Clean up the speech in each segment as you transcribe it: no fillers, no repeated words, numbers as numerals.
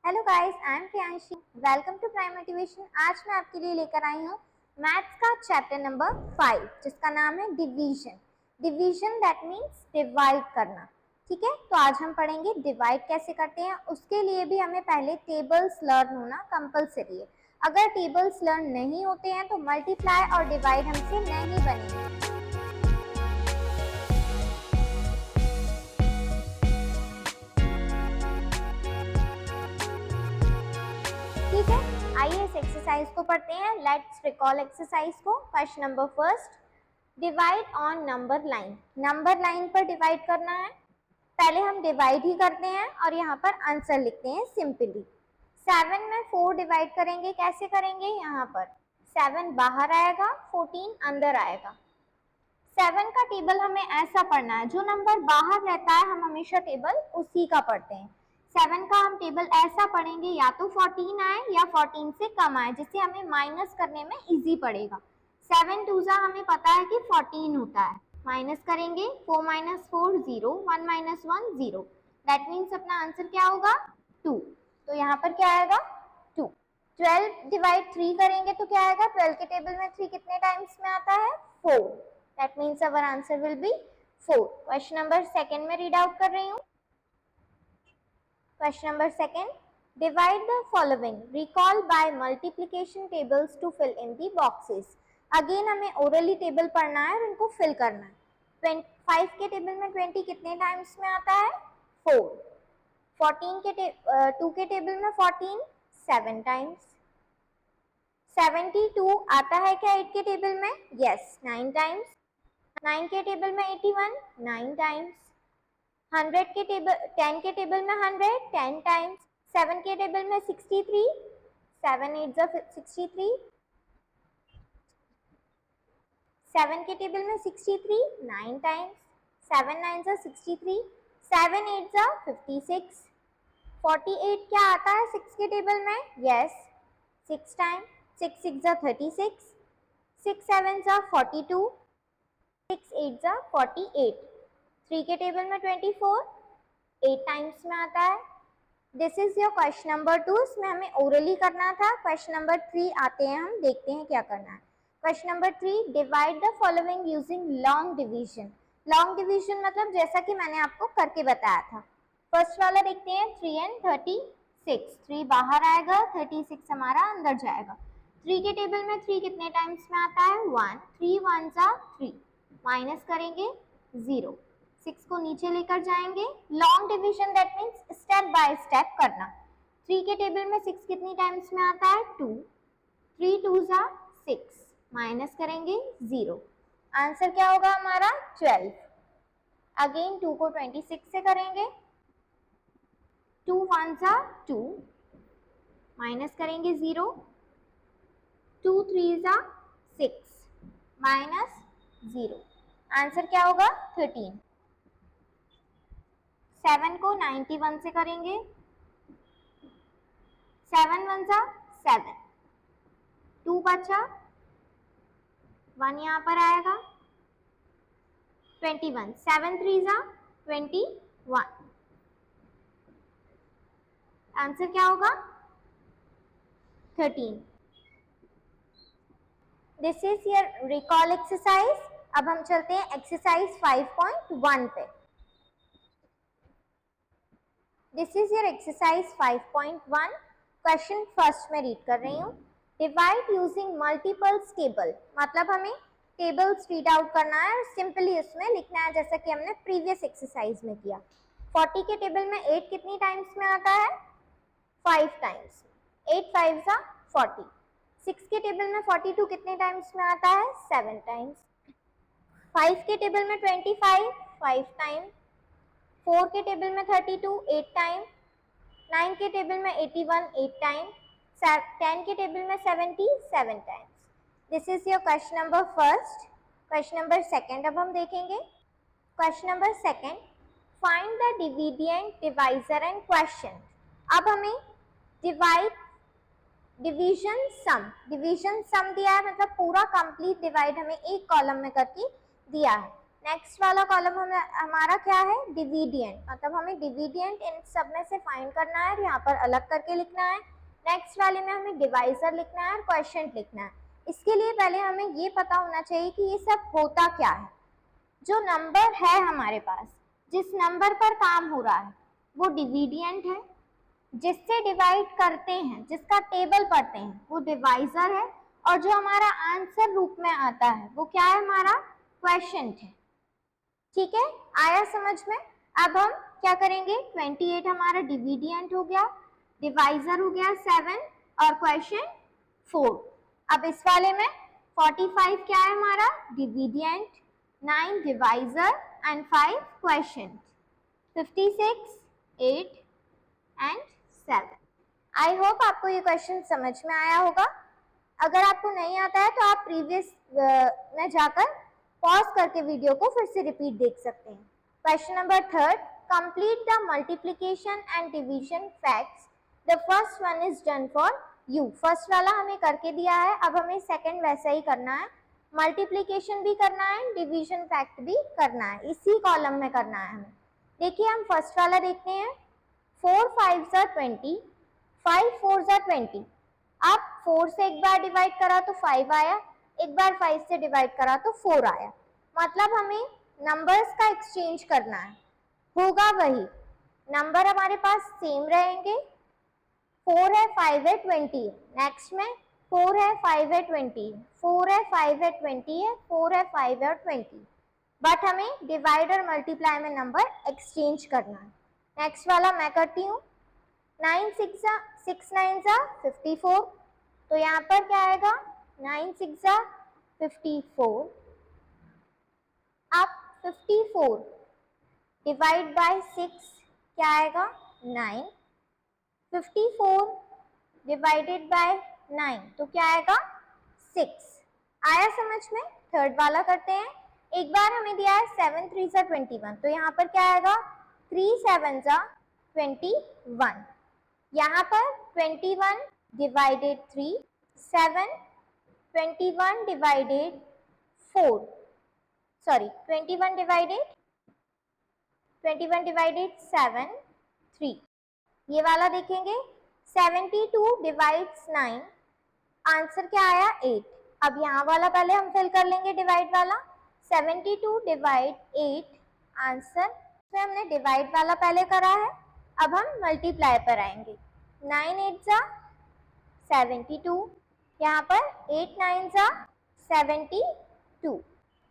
Hello guys, I am Priyanshi. Welcome to prime motivation. आज मैं आपके लिए लेकर आई हूँ मैथ्स का चैप्टर नंबर 5 जिसका नाम है division. Division that means divide करना। ठीक है, तो आज हम पढ़ेंगे डिवाइड कैसे करते हैं। उसके लिए भी हमें पहले टेबल्स लर्न होना कंपलसरी है। अगर टेबल्स लर्न नहीं होते हैं तो मल्टीप्लाई और डिवाइड हमसे नहीं बनेंगे। ठीक है, आइए इस एक्सरसाइज को पढ़ते हैं। लेट्स रिकॉल एक्सरसाइज को। Question number first, divide on number line. Number line पर डिवाइड करना है। पहले हम डिवाइड ही करते हैं और यहाँ पर आंसर लिखते हैं सिंपली। 7 में 4 डिवाइड करेंगे। कैसे करेंगे? यहाँ पर 7 बाहर आएगा, 14 अंदर आएगा। 7 का टेबल हमें ऐसा पढ़ना है, जो नंबर बाहर रहता है हम हमेशा टेबल उसी का पढ़ते हैं। 7 का हम टेबल ऐसा पढ़ेंगे, या तो 14 आए या 14 से कम आए, जिससे हमें माइनस करने में इजी पड़ेगा। 7 टूजा हमें पता है कि 14 होता है। माइनस करेंगे, 4 माइनस 4 0, 1 माइनस 1 0। दैट मीन्स अपना आंसर क्या होगा? 2। तो यहाँ पर क्या आएगा? 2। 12 डिवाइड 3 करेंगे तो क्या आएगा? 12 के टेबल में 3 कितने टाइम्स में आता है? 4। That means our answer will be 4। Question number second में रीड आउट कर रही हूँ। Question number second, divide the following, recall by multiplication tables to fill in the boxes. Again हमें ओरली टेबल पढ़ना है और इनको फिल करना है। 5 के टेबल में 20 कितने टाइम्स में आता है? 4। 2 के टेबल में 14 7 टाइम्स। 72 आता है क्या 8 के टेबल में? Yes, 9 times. 9 के टेबल में 81 9 टाइम्स। 100 के टेबल 10 के टेबल में 100 10 टाइम्स। 7 के टेबल में 63 7 8 63। 7 के टेबल में 63 9 टाइम्स। 7 9 63। 7 8 56। 48 क्या आता है 6 के टेबल में? Yes, 6 time. 6 6 36। 6 7 42। 6 8 48। 3 के टेबल में 24 8 टाइम्स में आता है। This is your question number 2। इसमें हमें ओरली करना था। क्वेश्चन नंबर 3 आते हैं, हम देखते हैं क्या करना है। Question number 3, divide the following using long division. Long division मतलब जैसा कि मैंने आपको करके बताया था। फर्स्ट वाला देखते हैं, 3 एंड 36। 3 बाहर आएगा, 36 हमारा अंदर जाएगा। 3 के टेबल में 3 कितने टाइम्स में आता है? 1। 3 1 3। माइनस करेंगे 0। 6 को नीचे लेकर जाएंगे। Long division that means step by step करना। 3 के टेबल में 6 कितनी टाइम्स में आता है? 2। 3 2 6। माइनस करेंगे 0। आंसर क्या होगा हमारा? 12। अगेन 2 को 26 से करेंगे। 2 1 2। माइनस करेंगे 0। 2 3 6। माइनस 0। आंसर क्या होगा? 13। 7 को 91 से करेंगे। 7 1 7। 2 बचा, 1 यहाँ पर आएगा। 21। 7 3 21। आंसर क्या होगा? 13। This is your recall exercise. अब हम चलते हैं एक्सरसाइज 5.1 पे। This is your exercise 5.1। Question first में रीड कर रही हूँ। डिवाइड यूजिंग मल्टीपल्स टेबल, मतलब हमें टेबल्स रीड आउट करना है और सिंपली उसमें लिखना है, जैसा कि हमने प्रीवियस एक्सरसाइज में किया। 40 के टेबल में 8 कितनी टाइम्स में आता है? 5 टाइम्स। 8 5 40। 6 के टेबल में 42 कितने टाइम्स में आता है? 7 टाइम्स। 5 के टेबल में 25 5 टाइम। 4 के टेबल में 32 8 टाइम। 9 के टेबल में 81 8 टाइम। 10 के टेबल में 70 7 times. This is your question number first. Question number second अब हम देखेंगे। Question number second, find the dividend, divisor and question. अब हमें डिवाइड डिवीजन सम दिया है, मतलब पूरा कंप्लीट डिवाइड हमें एक कॉलम में करके दिया है। नेक्स्ट वाला कॉलम हमारा क्या है, डिविडियंट, मतलब हमें डिविडियंट इन सब में से फाइंड करना है और यहाँ पर अलग करके लिखना है। नेक्स्ट वाले में हमें डिवाइजर लिखना है और क्वोशिएंट लिखना है। इसके लिए पहले हमें ये पता होना चाहिए कि ये सब होता क्या है। जो नंबर है हमारे पास, जिस नंबर पर काम हो रहा है वो डिविडियंट है, जिससे डिवाइड करते हैं, जिसका टेबल पढ़ते हैं वो डिवाइजर है, और जो हमारा आंसर रूप में आता है वो क्या है, हमारा क्वोशिएंट है। ठीक है, आया समझ में। अब हम क्या करेंगे, 28 हमारा डिविडियंट हो गया, डिवाइजर हो गया 7 और क्वोशिएंट 4। अब इस वाले में 45 क्या है हमारा, डिविडियंट, 9 divisor and 5 quotient, 56, 8 and 7। I hope आपको ये क्वेश्चन समझ में आया होगा। अगर आपको नहीं आता है तो आप प्रीवियस में जाकर पॉज करके वीडियो को फिर से रिपीट देख सकते हैं। Question number 3, complete the multiplication and division facts. The first one is done for you. First वाला हमें करके दिया है, अब हमें सेकंड वैसा ही करना है, मल्टीप्लिकेशन भी करना है, डिवीजन फैक्ट भी करना है, इसी कॉलम में करना है हमें। देखिए हम फर्स्ट वाला देखते हैं, 4 5 are 20, 5 4 are 20। अब 4 से एक बार डिवाइड करा तो 5 आया, एक बार 5 से डिवाइड करा तो 4 आया, मतलब हमें नंबर्स का एक्सचेंज करना है। होगा वही, नंबर हमारे पास सेम रहेंगे, 4 है 5 है 20 है, नेक्स्ट में 4 है 5 है 20 है, 4 है 5 है 20 है, 4 है 5 है और 20, बट हमें डिवाइड और मल्टीप्लाई में नंबर एक्सचेंज करना है। नेक्स्ट वाला मैं करती हूँ, 9 6 9 54, तो यहाँ पर क्या आएगा, 9 6 54। अब 54 डिवाइड बाय 6 क्या आएगा, 9। 54 डिवाइडेड बाय 9 तो क्या आएगा, 6। आया समझ में। थर्ड वाला करते हैं, एक बार हमें दिया है 7 3 21, तो यहाँ पर क्या आएगा, 3 7 21। यहाँ पर 21 डिवाइडेड 3, 7 21 डिवाइडेड 4, सॉरी 21 डिवाइडेड 7 3। ये वाला देखेंगे, 72 डिवाइड्स 9, आंसर क्या आया 8। अब यहाँ वाला पहले हम फिल कर लेंगे, डिवाइड वाला, 72 डिवाइड 8 आंसर, तो हमने डिवाइड वाला पहले करा है, अब हम मल्टीप्लाई पर आएंगे। 9 8 72, यहाँ पर 8 9 72।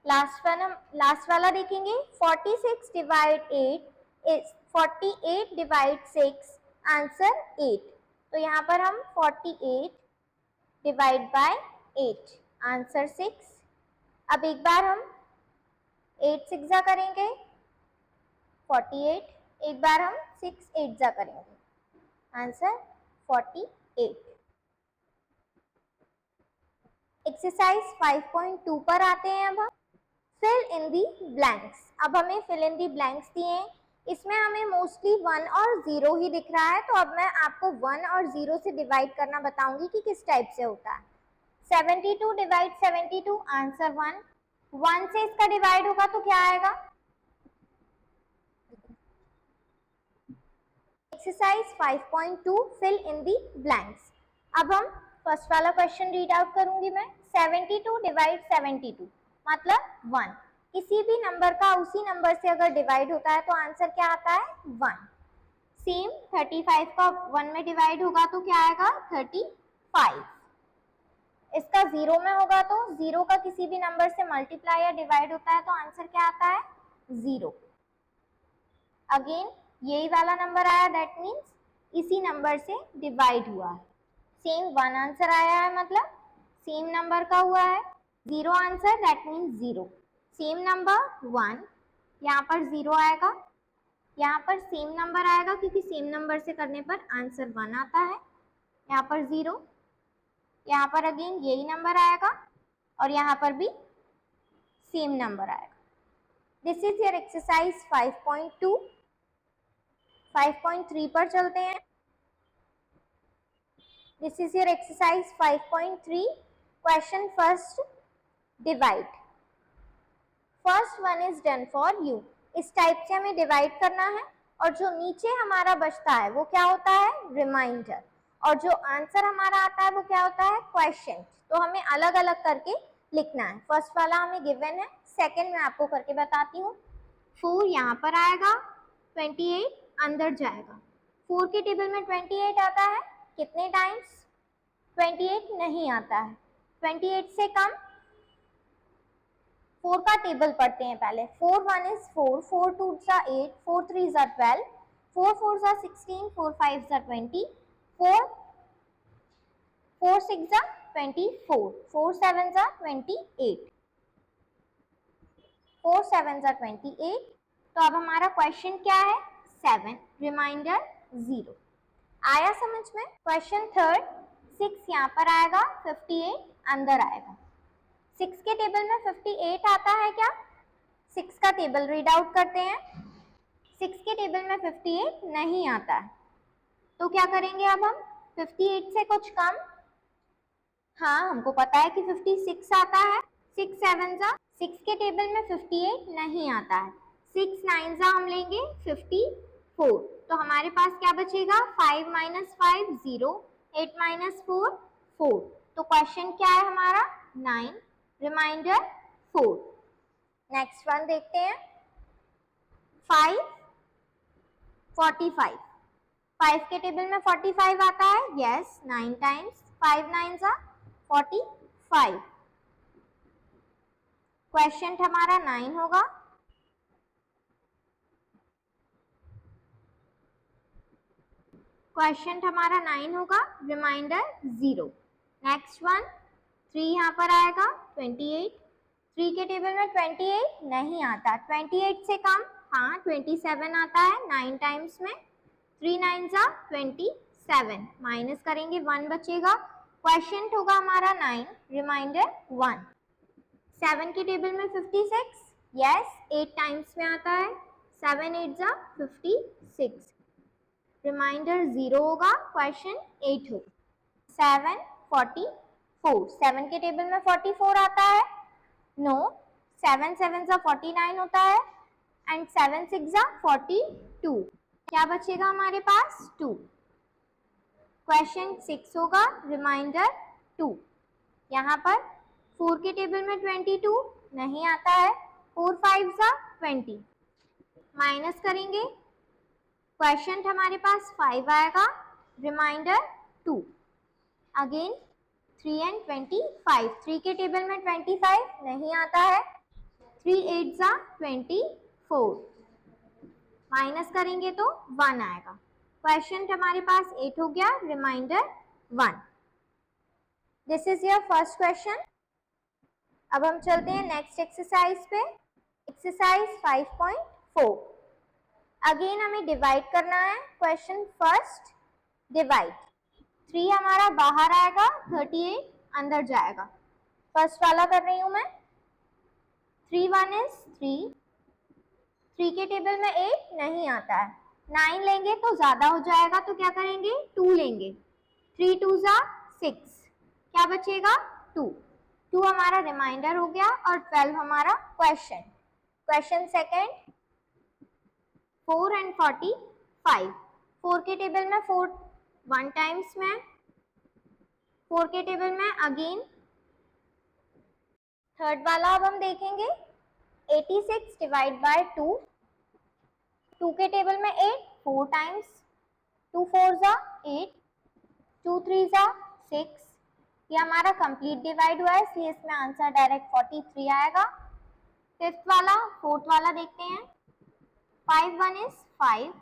लास्ट वाला देखेंगे, 46 डिवाइड 8 इज 48 डिवाइड 6 आंसर 8, तो यहाँ पर हम 48 डिवाइड बाय 8 आंसर 6। अब एक बार हम 8 6 करेंगे 48, एक बार हम 6 8 करेंगे, आंसर 48। एक्सरसाइज 5.2 पर आते हैं। अब हम फिल इन दी ब्लैंक्स। अब हमें फिल इन दी ब्लैंक्स दिए हैं, इसमें हमें मोस्टली 1 और 0 ही दिख रहा है, तो अब मैं आपको 1 और 0 से डिवाइड करना बताऊंगी कि किस टाइप से होता है। 72 डिवाइड 72 आंसर 1, 1 से इसका डिवाइड होगा तो क्या आएगा, exercise 5.2 fill in the blanks. अब हम फर्स्ट वाला क्वेश्चन रीड आउट करूंगी मैं, 72 डिवाइड 72 मतलब 1, किसी भी नंबर का उसी नंबर से अगर डिवाइड होता है तो आंसर क्या आता है, 1। सेम 35 का 1 में डिवाइड होगा तो क्या आएगा, 35। इसका 0 में होगा तो 0 का किसी भी नंबर से मल्टीप्लाई या डिवाइड होता है तो आंसर क्या आता है, 0। अगेन यही वाला नंबर आया, दैट मीन्स इसी नंबर से डिवाइड हुआ है। सेम 1 आंसर आया है, मतलब सेम नंबर का हुआ है। 0 answer that means 0। Same number 1, यहाँ पर 0 आएगा, यहाँ पर सेम नंबर आएगा क्योंकि सेम नंबर से करने पर आंसर 1 आता है, यहाँ पर 0, यहाँ पर अगेन यही नंबर आएगा और यहाँ पर भी सेम नंबर आएगा। This is your exercise 5.2। 5.3 पर चलते हैं। This is your exercise 5.3। Question first, divide. First one is done for you. इस टाइप से हमें डिवाइड करना है और जो नीचे हमारा बचता है वो क्या होता है, रिमाइंडर, और जो आंसर हमारा आता है वो क्या होता है, क्वेश्चन। तो हमें अलग अलग करके लिखना है। फर्स्ट वाला हमें गिवन है, सेकंड मैं आपको करके बताती हूँ। 4 यहाँ पर आएगा, 28 अंदर जाएगा। 4 के टेबल में 28 आता है, कितने टाइम्स, 28 नहीं आता है। 28 से कम, 4 का टेबल पढ़ते हैं पहले। 4 1 इज 4, 4 2 जा 8, 4 3 जा 12, 4 4 जा 16, 4 5 जा 20, 4 4 6 जा 24, 4 7 जा 28, 4 7 जा 28। तो अब हमारा क्वेश्चन क्या है, 7, रिमाइंडर 0। आया समझ में। क्वेश्चन थर्ड, 6 यहाँ पर आएगा, 58 अंदर आएगा। 6 के टेबल में 58 आता है क्या, 6 का टेबल रीड आउट करते हैं। 6 के टेबल में 58 नहीं आता है, तो क्या करेंगे अब हम, 58 से कुछ कम। हाँ, हमको पता है कि 56 आता है। 6 7 जा, 6 के टेबल में 58 नहीं आता है। 6 9 जा हम लेंगे 54, तो हमारे पास क्या बचेगा, 5 - 5 0, 8 - 4 4। तो क्वेश्चन क्या है हमारा, 9, रिमाइंडर 4। नेक्स्ट वन देखते हैं, 5 45। 5 के टेबल में 45 आता है, यस, 9 टाइम्स। 5 9 जा 45। क्वेश्चन हमारा 9 होगा। क्वेश्चन हमारा 9 होगा, रिमाइंडर 0। नेक्स्ट वन, 3 यहाँ पर आएगा, 28। 3 के टेबल में 28 नहीं आता। 28 से कम, हाँ, 27 आता है 9 टाइम्स में। 3 9 जा 27, माइनस करेंगे 1 बचेगा। क्वेश्चन होगा हमारा 9, रिमाइंडर 1। 7 के टेबल में 56, यस, 8 टाइम्स में आता है। 7 8 जा 56, रिमाइंडर 0 होगा, क्वेश्चन 8 होगा। 7 44, 7 के टेबल में 44 आता है, नो, 7 7 जा 49 होता है, एंड 7 6 जा 42। क्या बचेगा हमारे पास, 2। क्वेश्चन 6 होगा, रिमाइंडर 2। यहाँ पर 4 के टेबल में 22 नहीं आता है। 4 5 जा 20, माइनस करेंगे, क्वेश्चन हमारे पास 5 आएगा, रिमाइंडर 2। अगेन 3 and 25, 3 के टेबल में 25 नहीं आता है। 3 8 जा 24, माइनस करेंगे तो 1 आएगा। क्वेश्चन हमारे पास 8 हो गया, reminder 1। This is your first question. अब हम चलते हैं नेक्स्ट एक्सरसाइज पे, एक्सरसाइज 5.4। अगेन हमें डिवाइड करना है। Question first, divide. 3 हमारा बाहर आएगा, 38 अंदर जाएगा। फर्स्ट वाला कर रही हूं मैं। 3 1 इज 3, 3 के टेबल में 8 नहीं आता है। 9 लेंगे तो ज्यादा हो जाएगा, तो क्या करेंगे, 2 लेंगे। 3 2 जा 6, क्या बचेगा, 2। 2 हमारा रिमाइंडर हो गया और 12 हमारा क्वेश्चन। Question second, 4 and 45। 4 के टेबल में 4 1 टाइम्स में, 4 के टेबल में अगेन। थर्ड वाला अब हम देखेंगे, 86 डिवाइड बाय 2। 2 के टेबल में 8 4 टाइम्स, 2 4 जा 8, 2 3 जा 6। ये हमारा कंप्लीट डिवाइड हुआ है, इसलिए इसमें आंसर डायरेक्ट 43 आएगा। फिफ्थ वाला, फोर्थ वाला देखते हैं। 5 1 इज 5।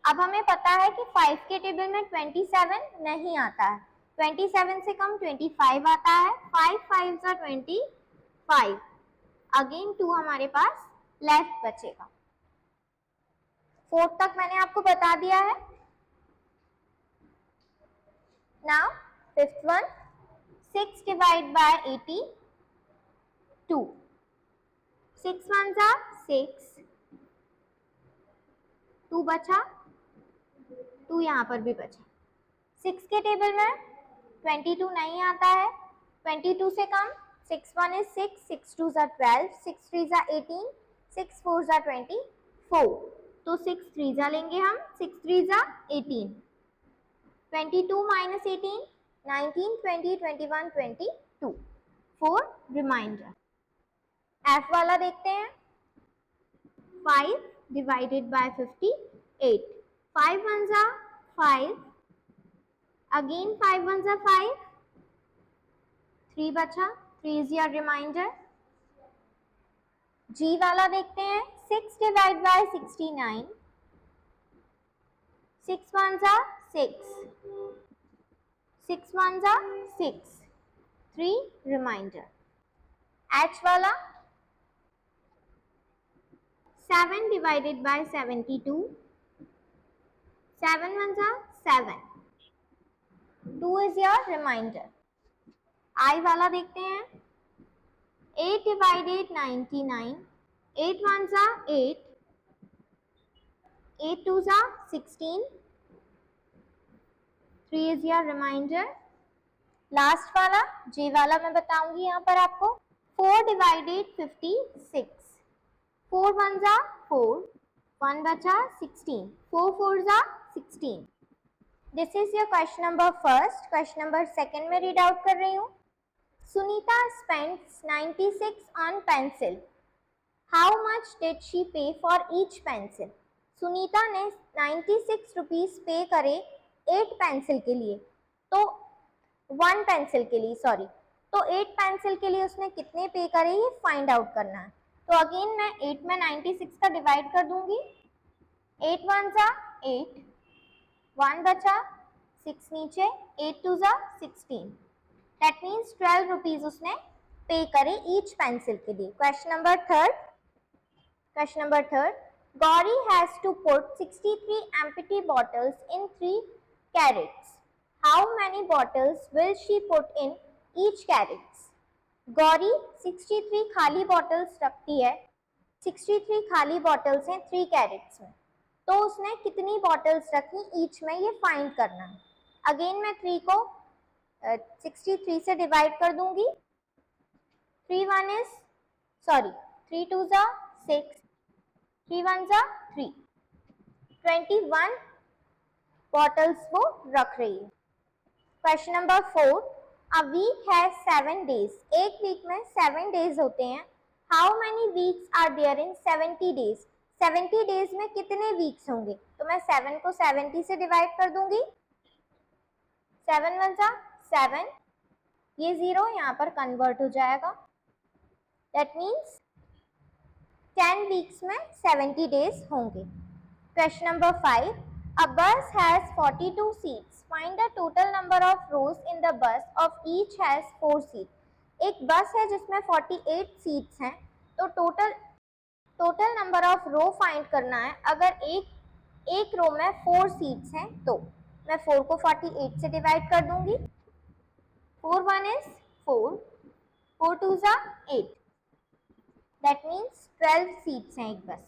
अब हमें पता है कि 5 के टेबल में 27 नहीं आता है। 27 से कम 25 आता है। 5 5 जा 25, अगेन 2 हमारे पास लेफ्ट बचेगा। फोर्थ तक मैंने आपको बता दिया है। Now fifth one, 6 divide by 82। 6 1 जा 6, 2 बचा, 2 यहाँ पर भी बचा। 6 के टेबल में 22 नहीं आता है। 22 से कम 6 1 is 6, 6 2 are 12, 6 3 are 18, 6 4 are 24. तो 6 3 लेंगे हम, 6 3 are 18, 22 minus 18, 19, 20, 21, 22. 4 रिमाइंडर. F वाला देखते हैं. 5 divided by 58. 5 ones are 5. Again 5 ones are 5. 3 बचा. 3 is your reminder. G वाला देखते हैं. 6 divided by 69. 6 ones are 6. 6 ones are 6. 3 reminder. H वाला 7 divided by 72. 7 ones are 7. 2 is your reminder. I वाला देखते हैं. 8 divided 99. 8 ones are 8. 8 twos are 16. 3 is your reminder. Last वाला J वाला मैं बताऊंगी यहाँ पर आपको. 4 divided 56. 4 ones are 4. 1 बचा 16. 4 fours are 16. This is your question number first. Question number second में read out कर रही हूँ. Sunita spends 96 on pencil. How much did she pay for each pencil? Sunita ने 96 रुपीज पे करे 8 पेंसिल के लिए. तो 1 पेंसिल के लिए सॉरी. तो 8 पेंसिल के लिए उसने कितने पे करे ये फाइंड आउट करना है. तो अगेन मैं 8 में 96 का डिवाइड कर दूंगी. 8 1 जा 8. 1 बचा 6 नीचे. 8 2 जा 16. दैट मीन्स 12 रुपीज उसने पे करे ईच पेंसिल के लिए. Question number third. Gauri has to put 63 empty bottles in 3 carats. How many bottles will she put in each carats? Gauri 63 खाली bottles रखती है. 63 खाली bottles हैं 3 carats में. तो उसने कितनी bottles रखी each में ये find करना है. Again मैं 3 को 63 से डिवाइड कर दूंगी. 3 2 जा 6. 3 1 जा 3. 21 बॉटल्स वो रख रही है. Question number 4. A week has 7 days. एक वीक में 7 डेज होते हैं. How many weeks are there in 70 days? 70 days में कितने वीक्स होंगे? तो मैं 7 को 70 से डिवाइड कर दूंगी. 7 1 जा 7. ये 0 यहाँ पर कन्वर्ट हो जाएगा. दैट मीन्स 10 वीक्स में 70 डेज होंगे. Question number 5. A bus has 42 seats. Find the total number of rows in the bus of each has 4 seat. एक बस है जिसमें 48 सीट्स हैं. तो total number of row find करना है. अगर एक रो में 4 सीट्स हैं तो मैं 4 को 48 से डिवाइड कर दूंगी. 4 1 is 4. 4 2 जा 8. That means 12 seats हैं एक बस.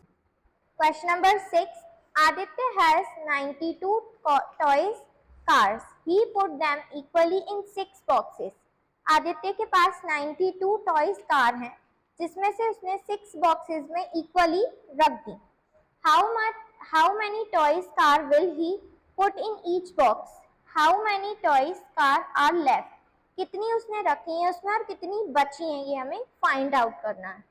Question number 6. Aditya has 92 toys cars. He put them equally in 6 boxes. Aditya के पास 92 टॉयज कार हैं जिसमें से उसने 6 बॉक्सेस में इक्वली रख दी. How many toys car will he put in each box? How many toys car are left? कितनी उसने रखी है उसमें और कितनी बची हैं ये हमें फाइंड आउट करना है.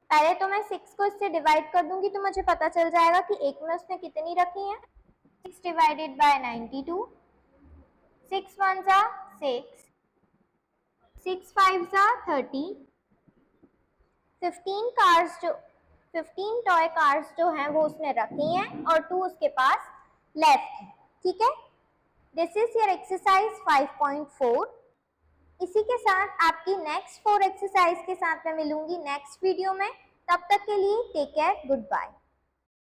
पहले तो मैं 6 को इससे डिवाइड कर दूंगी तो मुझे पता चल जाएगा कि एक में उसने कितनी रखी है. 6 डिवाइडेड बाय 92. 6 1 जा 6. 6 5 जा 30. 15 टॉय कार्स जो हैं वो उसने रखी हैं और 2 उसके पास लेफ्ट है. ठीक है. This is your exercise 5.4. इसी के साथ आपकी नेक्स्ट 4 एक्सरसाइज के साथ मैं मिलूंगी नेक्स्ट वीडियो में. तब तक के लिए टेक केयर. Good bye.